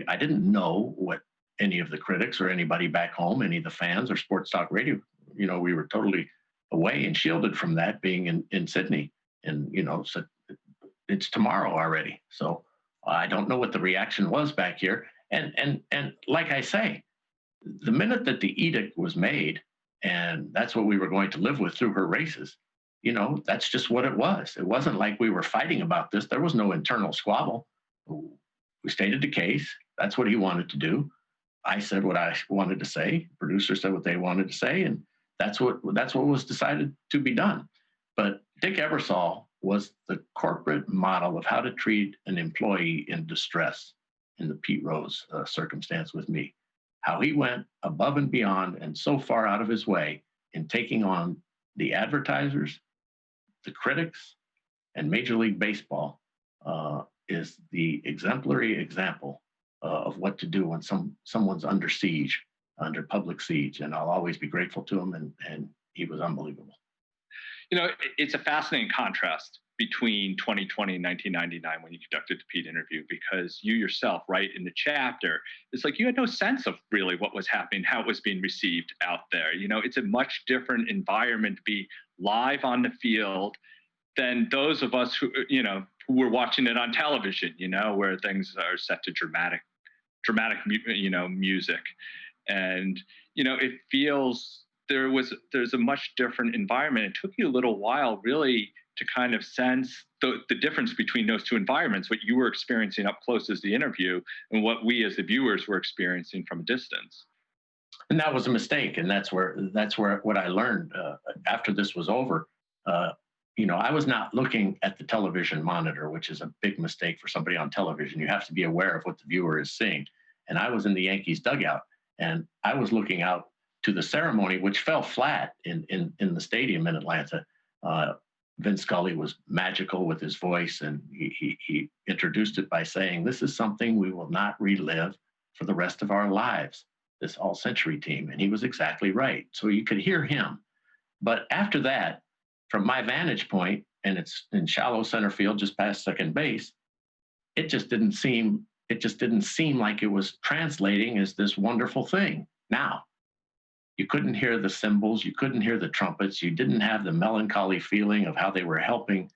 I didn't know what any of the critics or anybody back home, any of the fans or sports talk radio, we were totally away and shielded from that, being in Sydney. And, so it's tomorrow already. So I don't know what the reaction was back here. And like I say, the minute that the edict was made, and that's what we were going to live with through her races, that's just what it was. It wasn't like we were fighting about this. There was no internal squabble. We stated the case. That's what he wanted to do. I said what I wanted to say. Producer said what they wanted to say, and that's what was decided to be done. But Dick Ebersol was the corporate model of how to treat an employee in distress in the Pete Rose circumstance with me. How he went above and beyond and so far out of his way in taking on the advertisers, the critics, and Major League Baseball is the exemplary example of what to do when someone's under siege, under public siege. And I'll always be grateful to him, and he was unbelievable. It's a fascinating contrast between 2020 and 1999 when you conducted the Pete interview, because you yourself write in the chapter, it's like you had no sense of really what was happening, how it was being received out there. It's a much different environment to be live on the field than those of us who were watching it on television, where things are set to dramatic, music. And, it feels there's a much different environment. It took you a little while really to kind of sense the difference between those two environments, what you were experiencing up close as the interview and what we as the viewers were experiencing from a distance. And that was a mistake. And that's where what I learned after this was over. I was not looking at the television monitor, which is a big mistake for somebody on television. You have to be aware of what the viewer is seeing. And I was in the Yankees dugout, and I was looking out to the ceremony, which fell flat in the stadium in Atlanta. Vin Scully was magical with his voice, and he introduced it by saying, "This is something we will not relive for the rest of our lives, this all-century team." And he was exactly right. So you could hear him. But after that, from my vantage point, and it's in shallow center field just past second base, it just didn't seem like it was translating as this wonderful thing. Now, you couldn't hear the cymbals, you couldn't hear the trumpets, you didn't have the melancholy feeling of how they were helping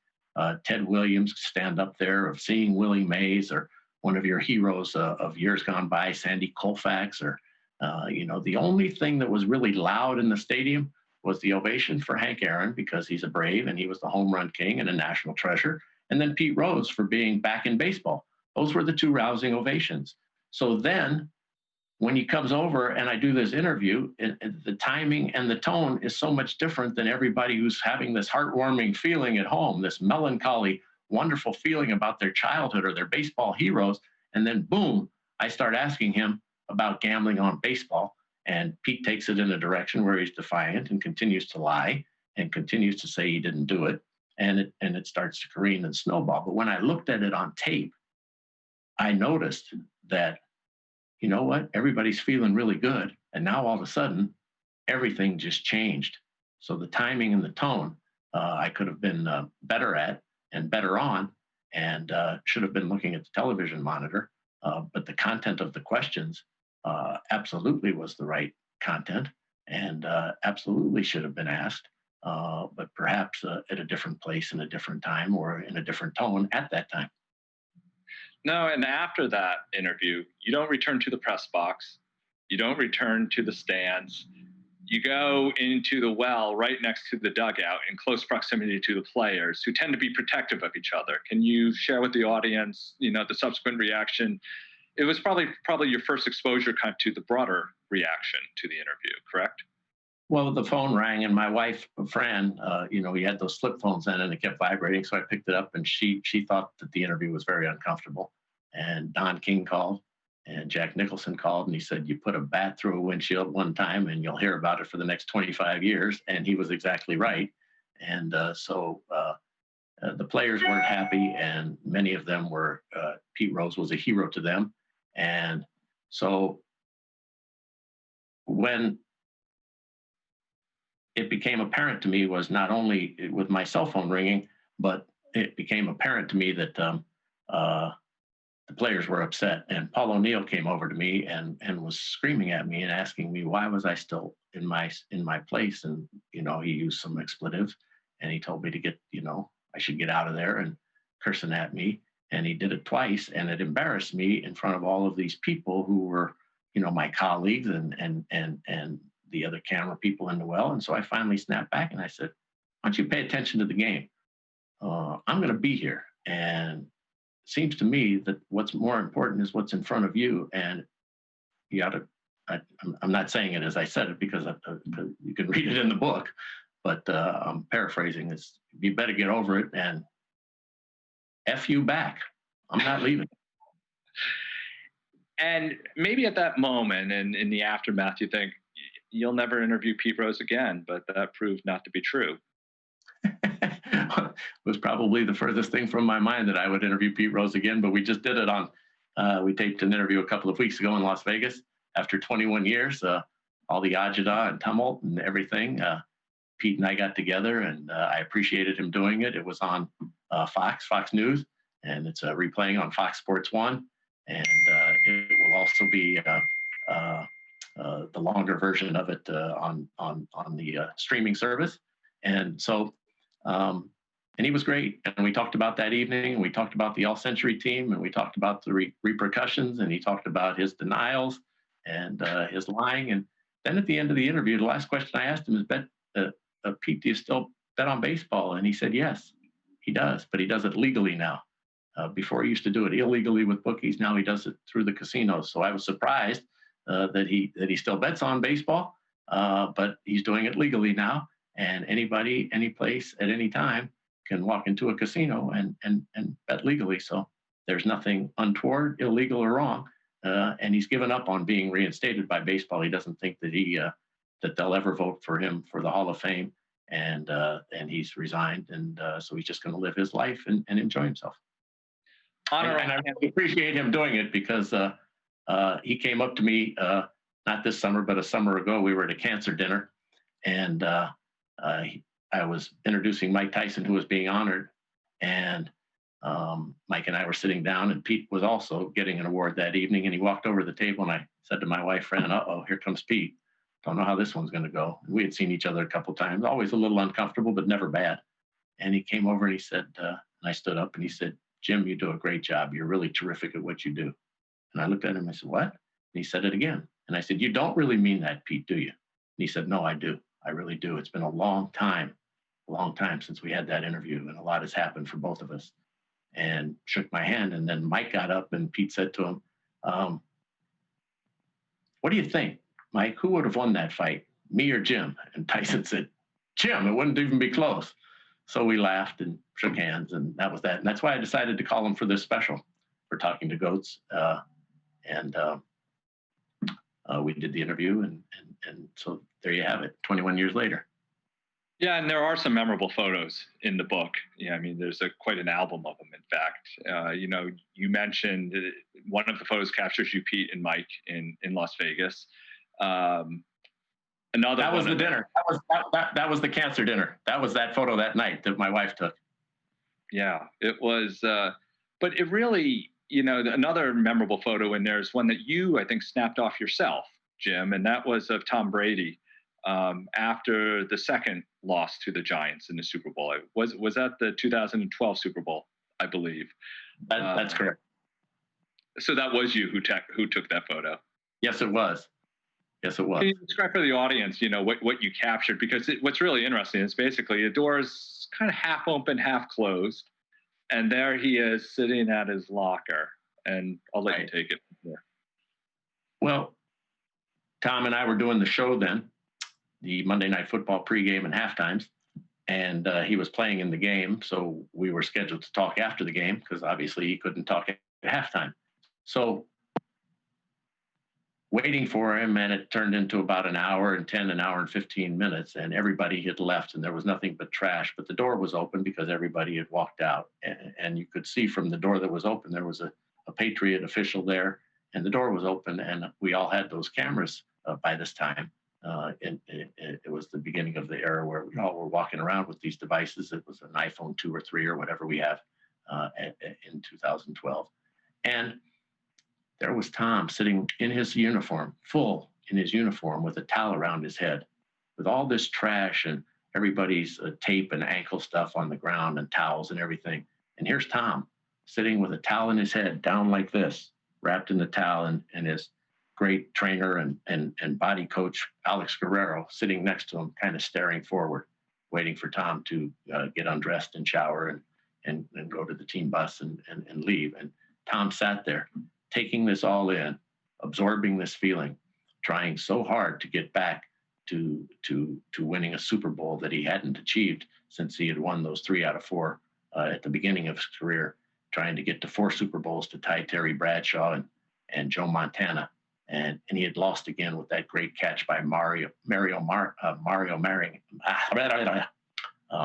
Ted Williams stand up there, of seeing Willie Mays or one of your heroes of years gone by, Sandy Koufax, or the only thing that was really loud in the stadium was the ovation for Hank Aaron, because he's a Brave and he was the home run king and a national treasure, and then Pete Rose for being back in baseball. Those were the two rousing ovations. So then when he comes over and I do this interview, the timing and the tone is so much different than everybody who's having this heartwarming feeling at home, this melancholy, wonderful feeling about their childhood or their baseball heroes. And then boom, I start asking him about gambling on baseball. And Pete takes it in a direction where he's defiant and continues to lie and continues to say he didn't do it. And it starts to careen and snowball. But when I looked at it on tape, I noticed that, you know what, everybody's feeling really good. And now all of a sudden, everything just changed. So the timing and the tone, I could have been better at and better on, and should have been looking at the television monitor. But the content of the questions absolutely was the right content, and absolutely should have been asked, but perhaps at a different place in a different time or in a different tone at that time. No, and after that interview, you don't return to the press box. You don't return to the stands. You go into the well right next to the dugout in close proximity to the players, who tend to be protective of each other. Can you share with the audience, the subsequent reaction? It was probably your first exposure kind of to the broader reaction to the interview, correct? Well, the phone rang, and my wife, Fran, we had those flip phones in, and it kept vibrating. So I picked it up, and she thought that the interview was very uncomfortable. And Don King called, and Jack Nicholson called, and he said, "You put a bat through a windshield one time, and you'll hear about it for the next 25 years." And he was exactly right. And so the players weren't happy, and many of them were. Pete Rose was a hero to them, and so when it became apparent to me, was not only with my cell phone ringing, but it became apparent to me that the players were upset. And Paul O'Neill came over to me and was screaming at me and asking me why was I still in my place. And he used some expletives, and he told me to get, I should get out of there, and cursing at me. And he did it twice, and it embarrassed me in front of all of these people who were, my colleagues and the other camera people in the well. And so I finally snapped back and I said, why don't you pay attention to the game? I'm going to be here. And it seems to me that what's more important is what's in front of you. And you got to, I'm not saying it as I said it because you can read it in the book, but I'm paraphrasing. You better get over it and F you back. I'm not leaving. And maybe at that moment and in the aftermath, you think you'll never interview Pete Rose again, but that proved not to be true. It was probably the furthest thing from my mind that I would interview Pete Rose again, but we just did it on, we taped an interview a couple of weeks ago in Las Vegas after 21 years, all the agita and tumult and everything. Pete and I got together and I appreciated him doing it. It was on Fox News, and it's replaying on Fox Sports 1. And it will also be the longer version of it on the streaming service. And so, and he was great. And we talked about that evening, and we talked about the all-century team, and we talked about the repercussions, and he talked about his denials and his lying. And then at the end of the interview, the last question I asked him is, Pete, do you still bet on baseball? And he said, yes, he does, but he does it legally now. Before he used to do it illegally with bookies. Now he does it through the casinos. So I was surprised that he still bets on baseball, but he's doing it legally now. And anybody, any place, at any time can walk into a casino and bet legally. So there's nothing untoward, illegal, or wrong. And he's given up on being reinstated by baseball. He doesn't think that that they'll ever vote for him for the Hall of Fame. And he's resigned. And so he's just going to live his life and enjoy himself. And I really appreciate him doing it because he came up to me, not this summer, but a summer ago. We were at a cancer dinner, and I was introducing Mike Tyson, who was being honored. And Mike and I were sitting down, and Pete was also getting an award that evening. And he walked over to the table, and I said to my wife, Fran, uh-oh, here comes Pete. Don't know how this one's going to go. And we had seen each other a couple of times, always a little uncomfortable, but never bad. And he came over and he said, and I stood up and he said, Jim, you do a great job. You're really terrific at what you do. And I looked at him and I said, what? And he said it again. And I said, you don't really mean that, Pete, do you? And he said, no, I do. I really do. It's been a long time since we had that interview, and a lot has happened for both of us. And shook my hand. And then Mike got up and Pete said to him, what do you think, Mike? Who would have won that fight, me or Jim? And Tyson said, Jim, it wouldn't even be close. So we laughed and shook hands, and that was that. And that's why I decided to call him for this special, for Talking to Goats. We did the interview, and so there you have it, 21 years later. Yeah, and there are some memorable photos in the book. Yeah, I mean, there's quite an album of them, in fact. You mentioned one of the photos captures you, Pete, and Mike in Las Vegas. Another that was the dinner. That was the cancer dinner. That was that photo that night that my wife took. Yeah, it was. But it really, another memorable photo in there is one that you, I think, snapped off yourself, Jim, and that was of Tom Brady after the second loss to the Giants in the Super Bowl. Was that the 2012 Super Bowl, I believe? That's correct. So that was you who took that photo. Yes, it was. Yes, it was. Can you describe for the audience, what you captured? Because what's really interesting is basically the door's kind of half open, half closed, and there he is sitting at his locker. And I'll let you take it from here. Well, Tom and I were doing the show then, the Monday Night Football pregame and halftimes, and he was playing in the game, so we were scheduled to talk after the game because obviously he couldn't talk at halftime. So waiting for him, and it turned into about an hour and 15 minutes, and everybody had left, and there was nothing but trash. But the door was open because everybody had walked out, and you could see from the door that was open, there was a Patriot official there, and the door was open, and we all had those cameras by this time. It was the beginning of the era where we all were walking around with these devices. It was an iPhone 2 or 3 or whatever we have in 2012. And there was Tom sitting in his uniform, full in his uniform with a towel around his head, with all this trash and everybody's tape and ankle stuff on the ground and towels and everything. And here's Tom sitting with a towel in his head, down like this, wrapped in the towel, and his great trainer and body coach, Alex Guerrero, sitting next to him, kind of staring forward, waiting for Tom to get undressed and shower and go to the team bus and leave. And Tom sat there, taking this all in, absorbing this feeling, trying so hard to get back to winning a Super Bowl that he hadn't achieved since he had won those 3 out of 4 at the beginning of his career, trying to get to 4 Super Bowls to tie Terry Bradshaw and Joe Montana. And he had lost again with that great catch by Mario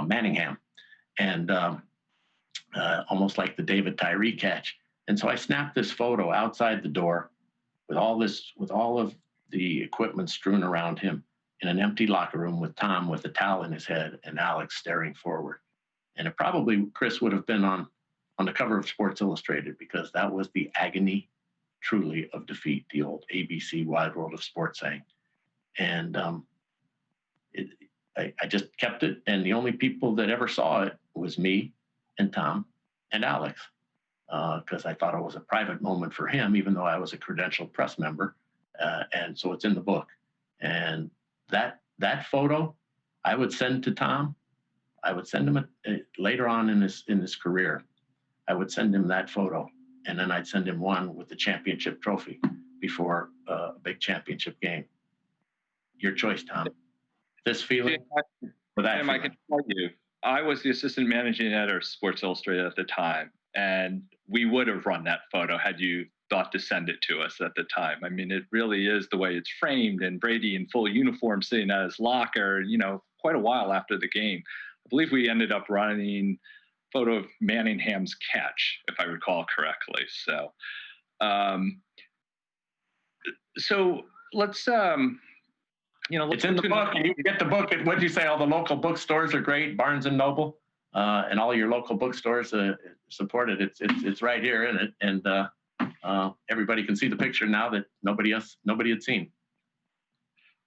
Manningham, and almost like the David Tyree catch. And so I snapped this photo outside the door with all of the equipment strewn around him in an empty locker room with Tom with a towel in his head and Alex staring forward. And it probably, Chris, would have been on the cover of Sports Illustrated, because that was the agony, truly, of defeat, the old ABC Wide World of Sports saying. And I just kept it, and the only people that ever saw it was me and Tom and Alex, because I thought it was a private moment for him, even though I was a credentialed press member. And so it's in the book. And that photo I would send to Tom. I would send him later on in his career. I would send him that photo, and then I'd send him one with the championship trophy before a big championship game. Your choice, Tom. This feeling or that Tim, feeling? I can tell you, I was the assistant managing editor of Sports Illustrated at the time, and we would have run that photo had you thought to send it to us at the time. I mean, it really is the way it's framed, and Brady in full uniform sitting at his locker, quite a while after the game. I believe we ended up running a photo of Manningham's catch, if I recall correctly. So, let's, it's in the book. You can get the book at, what'd you say, all the local bookstores are great, Barnes & Noble, and all your local bookstores support it. It's right here in it, and everybody can see the picture now that nobody had seen.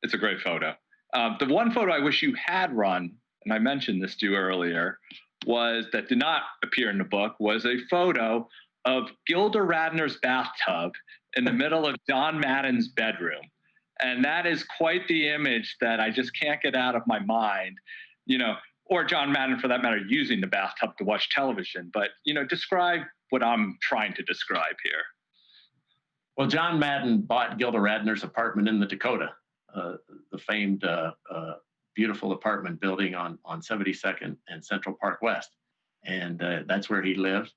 It's a great photo. The one photo I wish you had run, and I mentioned this to you earlier, that did not appear in the book, was a photo of Gilda Radner's bathtub in the middle of John Madden's bedroom. And that is quite the image that I just can't get out of my mind, or John Madden, for that matter, using the bathtub to watch television. But, describe what I'm trying to describe here. Well, John Madden bought Gilda Radner's apartment in the Dakota, the famed beautiful apartment building on 72nd and Central Park West. And that's where he lived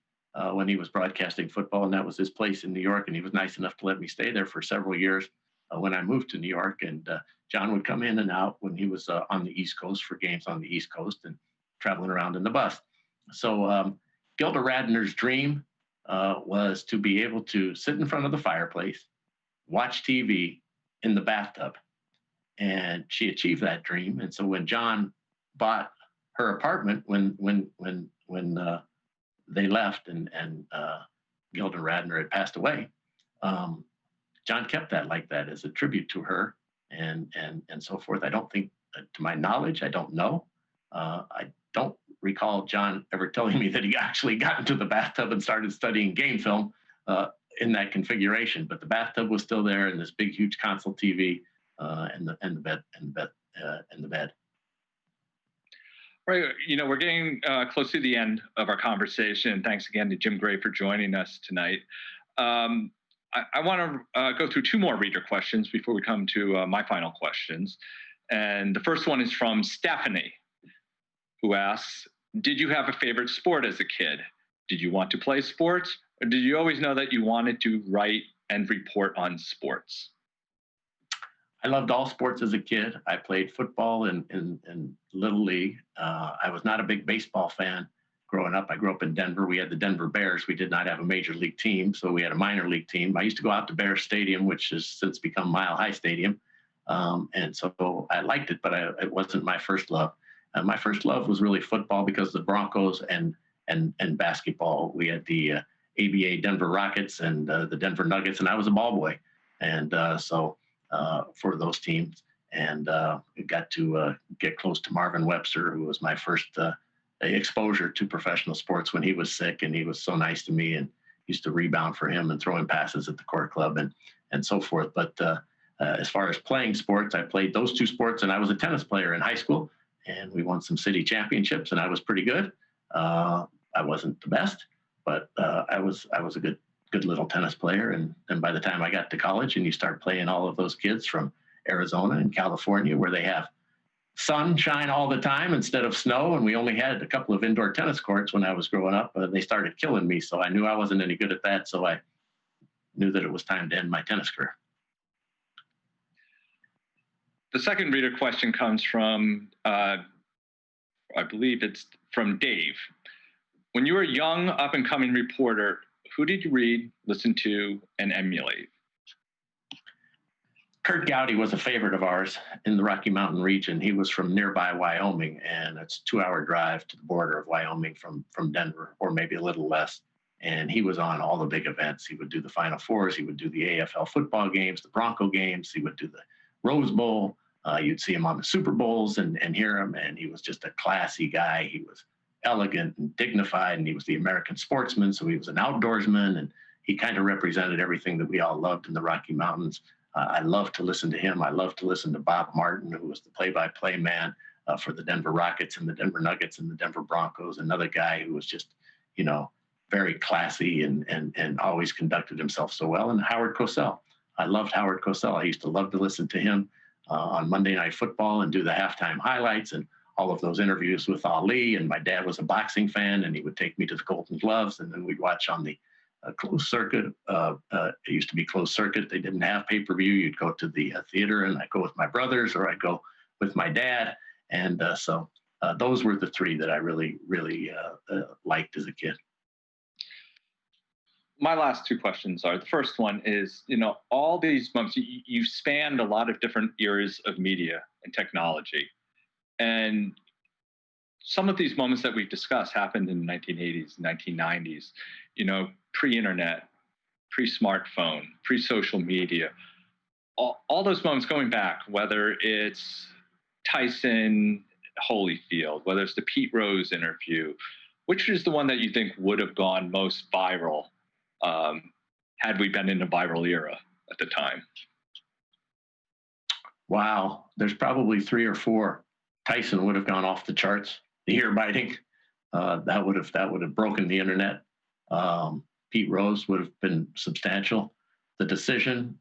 when he was broadcasting football, and that was his place in New York. And he was nice enough to let me stay there for several years when I moved to New York. And John would come in and out when he was on the East Coast for games on the East Coast and traveling around in the bus. So Gilda Radner's dream was to be able to sit in front of the fireplace, watch TV in the bathtub. And she achieved that dream. And so when John bought her apartment, when they left and Gilda Radner had passed away, John kept that like that as a tribute to her and so forth. I don't think, to my knowledge, I don't know. I don't recall John ever telling me that he actually got into the bathtub and started studying game film in that configuration. But the bathtub was still there, and this big, huge console TV. And the bed. Right, we're getting close to the end of our conversation. Thanks again to Jim Gray for joining us tonight. I want to go through 2 more reader questions before we come to my final questions. And the first one is from Stephanie, who asks, did you have a favorite sport as a kid? Did you want to play sports, or did you always know that you wanted to write and report on sports? I loved all sports as a kid. I played football in Little League. I was not a big baseball fan growing up. I grew up in Denver. We had the Denver Bears. We did not have a major league team, so we had a minor league team. I used to go out to Bears Stadium, which has since become Mile High Stadium. And so I liked it, but it wasn't my first love. My first love was really football because of the Broncos and basketball. We had the ABA Denver Rockets and the Denver Nuggets, and I was a ball boy. And so for those teams, and got to get close to Marvin Webster, who was my first exposure to professional sports when he was sick, and he was so nice to me and used to rebound for him and throw him passes at the court club and so forth. But as far as playing sports, I played those two sports, and I was a tennis player in high school, and we won some city championships, and I was pretty good. I wasn't the best, but I was a good little tennis player. And then by the time I got to college, and you start playing all of those kids from Arizona and California, where they have sunshine all the time instead of snow, and we only had a couple of indoor tennis courts when I was growing up, they started killing me. So I knew I wasn't any good at that. So I knew that it was time to end my tennis career. The second reader question comes from, I believe it's from Dave. When you were a young, up-and-coming reporter, who did you read, listen to, and emulate? Kurt Gowdy was a favorite of ours in the Rocky Mountain region. He was from nearby Wyoming, and it's a 2-hour drive to the border of Wyoming from Denver, or maybe a little less. And he was on all the big events. He would do the Final Fours. He would do the AFL football games, the Bronco games. He would do the Rose Bowl. You'd see him on the Super Bowls and hear him. And he was just a classy guy. He was elegant and dignified, and he was the American sportsman. So he was an outdoorsman, and he kind of represented everything that we all loved in the Rocky Mountains. I loved to listen to him. I loved to listen to Bob Martin, who was the play-by-play man for the Denver Rockets and the Denver Nuggets and the Denver Broncos. Another guy who was just, very classy and always conducted himself so well. And Howard Cosell. I loved Howard Cosell. I used to love to listen to him on Monday Night Football and do the halftime highlights and all of those interviews with Ali. And my dad was a boxing fan, and he would take me to the Golden Gloves, and then we'd watch on the closed circuit. It used to be closed circuit. They didn't have pay-per-view. You'd go to the theater, and I'd go with my brothers, or I'd go with my dad. And so those were the three that I really, really liked as a kid. My last two questions are, the first one is, all these moments, you spanned a lot of different eras of media and technology. And some of these moments that we've discussed happened in the 1980s, 1990s, pre-internet, pre-smartphone, pre-social media. All those moments going back, whether it's Tyson Holyfield, whether it's the Pete Rose interview, which is the one that you think would have gone most viral had we been in a viral era at the time? Wow, there's probably 3 or 4. Tyson would have gone off the charts. The ear biting, that would have broken the internet. Pete Rose would have been substantial. The decision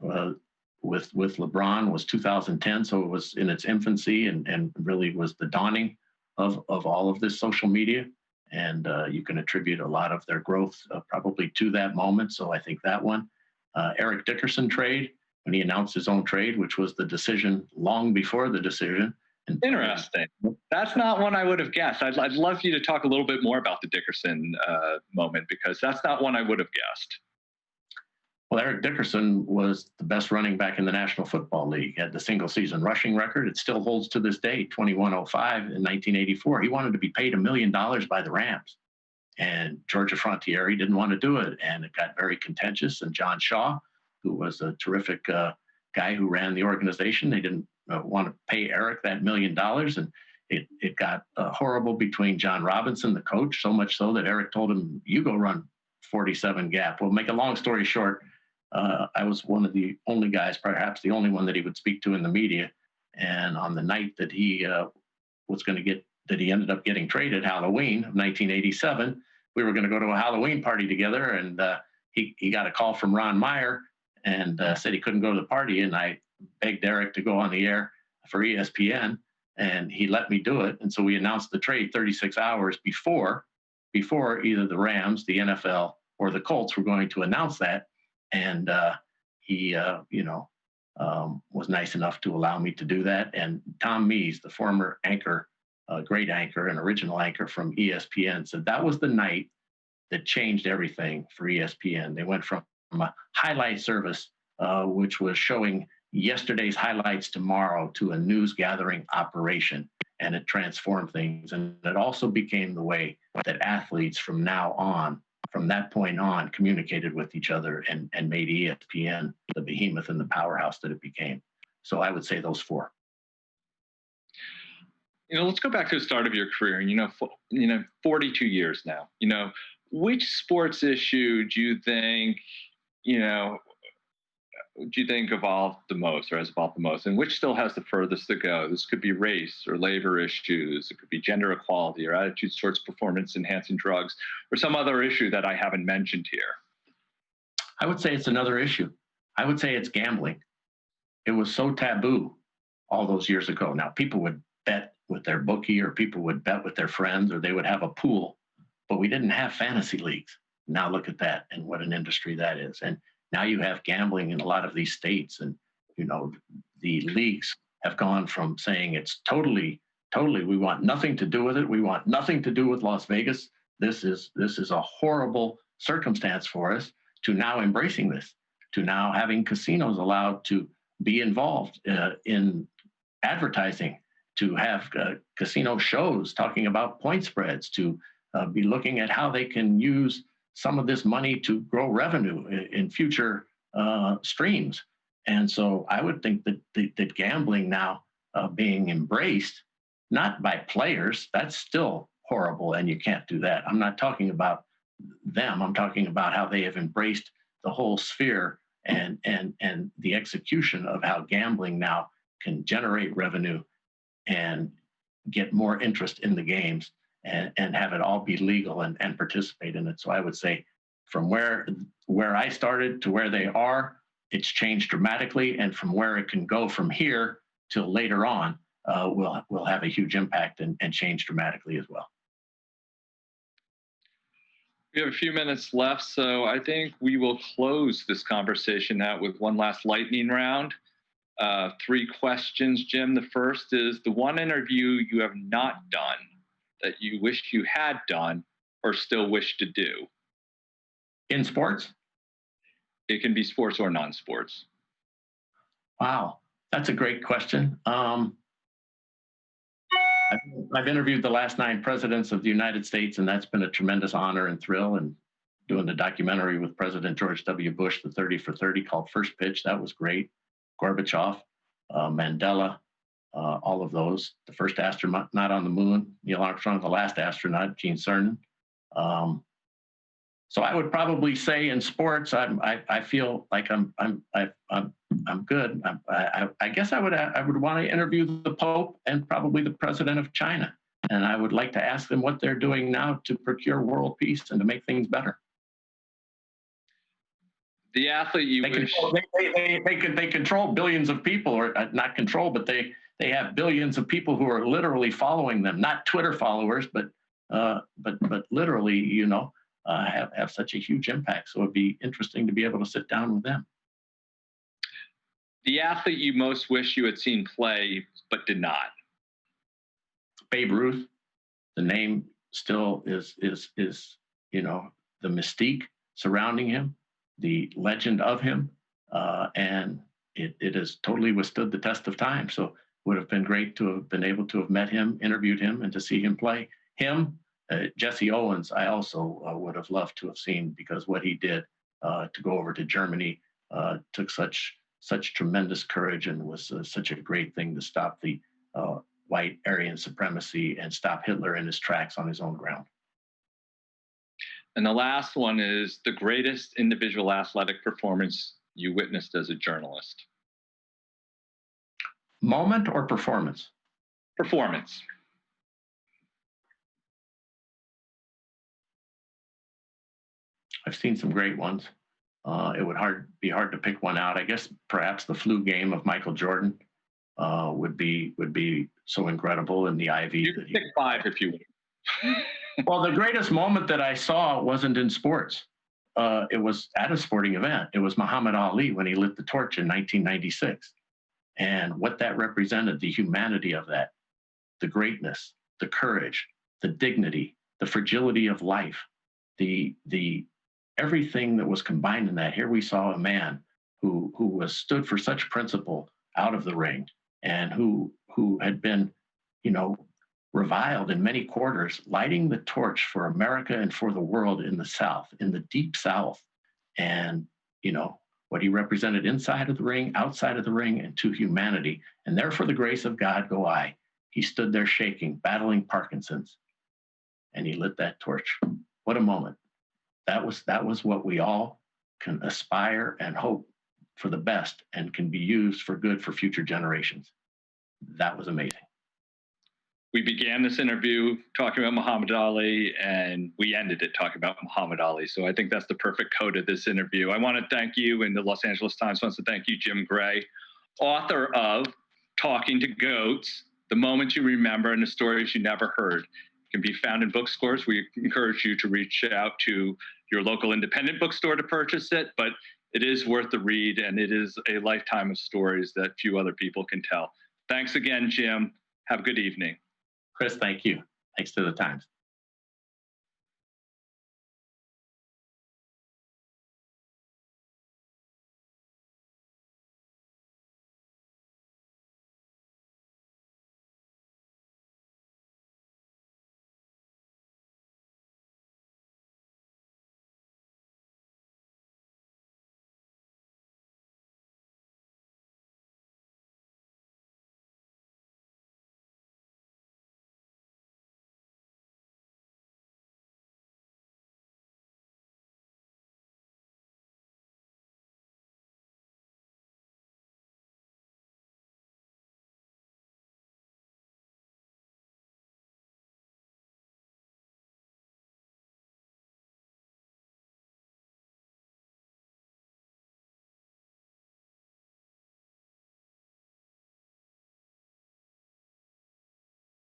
with LeBron was 2010, so it was in its infancy and really was the dawning of all of this social media. And you can attribute a lot of their growth probably to that moment. So I think that one. Eric Dickerson trade, when he announced his own trade, which was the decision long before the decision. Interesting. That's not one I would have guessed. I'd love you to talk a little bit more about the Dickerson moment, because that's not one I would have guessed. Well, Eric Dickerson was the best running back in the National Football League. He had the single season rushing record. It still holds to this day, 2105 in 1984. He wanted to be paid $1 million by the Rams. And Georgia Frontiere didn't want to do it. And it got very contentious. And John Shaw, who was a terrific guy who ran the organization, they didn't want to pay Eric that $1 million. And it got horrible between John Robinson, the coach, so much so that Eric told him, "You go run 47 gap." Well, make a long story short, I was one of the only guys, perhaps the only one that he would speak to in the media. And on the night that he he ended up getting traded, Halloween of 1987, we were going to go to a Halloween party together. And he got a call from Ron Meyer and said he couldn't go to the party. And I begged Eric to go on the air for ESPN, and he let me do it. And so we announced the trade 36 hours before either the Rams, the NFL, or the Colts were going to announce that. And he, was nice enough to allow me to do that. And Tom Mees, the former anchor, great anchor and original anchor from ESPN, said that was the night that changed everything for ESPN. They went from a highlight service, which was showing yesterday's highlights tomorrow, to a news gathering operation. And it transformed things. And it also became the way that athletes from that point on, communicated with each other and made ESPN the behemoth and the powerhouse that it became. So I would say those 4. let's go back to the start of your career. 42 years now. Which sports issue do you think, evolved the most or has evolved the most, and which still has the furthest to go? This could be race or labor issues. It could be gender equality or attitudes towards performance-enhancing drugs or some other issue that I haven't mentioned here. I would say it's another issue. I would say it's gambling. It was so taboo all those years ago. Now, people would bet with their bookie, or people would bet with their friends, or they would have a pool, but we didn't have fantasy leagues. Now look at that and what an industry that is. And now you have gambling in a lot of these states, and the leagues have gone from saying it's totally, we want nothing to do with it. We want nothing to do with Las Vegas. This is a horrible circumstance for us, to now embracing this, to now having casinos allowed to be involved in advertising, to have casino shows talking about point spreads, to be looking at how they can use some of this money to grow revenue in future streams. And so I would think that gambling now being embraced, not by players, that's still horrible, and you can't do that. I'm not talking about them. I'm talking about how they have embraced the whole sphere and the execution of how gambling now can generate revenue and get more interest in the games, and have it all be legal and participate in it. So I would say from where I started to where they are, it's changed dramatically. And from where it can go from here till later on, will have a huge impact and change dramatically as well. We have a few minutes left, so I think we will close this conversation out with one last lightning round. 3 questions, Jim. The first is the one interview you have not done that you wish you had done or still wish to do. In sports? It can be sports or non-sports. Wow, that's a great question. I've interviewed the last 9 presidents of the United States, and that's been a tremendous honor and thrill. And doing the documentary with President George W. Bush, the 30 for 30, called First Pitch, that was great. Gorbachev, Mandela, all of those. The first astronaut not on the moon, Neil Armstrong, the last astronaut, Gene Cernan. So I would probably say in sports, I feel like I'm good. I guess I would want to interview the Pope and probably the President of China, and I would like to ask them what they're doing now to procure world peace and to make things better. The athlete you wish they control billions of people, or not control, but they have billions of people who are literally following them, not Twitter followers, but literally, have such a huge impact. So it'd be interesting to be able to sit down with them. The athlete you most wish you had seen play but did not. Babe Ruth. The name still is the mystique surrounding him, the legend of him, and it has totally withstood the test of time. So it would have been great to have been able to have met him, interviewed him, and to see him play. Jesse Owens, I also would have loved to have seen, because what he did to go over to Germany took such tremendous courage, and was such a great thing to stop the white Aryan supremacy and stop Hitler in his tracks on his own ground. And the last one is the greatest individual athletic performance you witnessed as a journalist. Moment or performance? Performance. I've seen some great ones. It would be hard to pick one out. I guess perhaps the flu game of Michael Jordan would be so incredible in the IV. You can pick 5 if you would. Well, the greatest moment that I saw wasn't in sports. It was at a sporting event. It was Muhammad Ali when he lit the torch in 1996. And what that represented, the humanity of that, the greatness, the courage, the dignity, the fragility of life, the everything that was combined in that. Here we saw a man who was stood for such principle out of the ring, and who had been, reviled in many quarters, lighting the torch for America and for the world in the South, in the deep South. And, what he represented inside of the ring, outside of the ring, and to humanity. And therefore the grace of God go I. He stood there shaking, battling Parkinson's, and he lit that torch. What a moment. That was what we all can aspire and hope for the best and can be used for good for future generations. That was amazing. We began this interview talking about Muhammad Ali, and we ended it talking about Muhammad Ali. So I think that's the perfect code of this interview. I want to thank you, and the Los Angeles Times wants to thank you, Jim Gray, author of Talking to Goats, The Moments You Remember and the Stories You Never Heard. It can be found in bookstores. We encourage you to reach out to your local independent bookstore to purchase it, but it is worth the read, and it is a lifetime of stories that few other people can tell. Thanks again, Jim. Have a good evening. Chris, thank you. Thanks to the Times.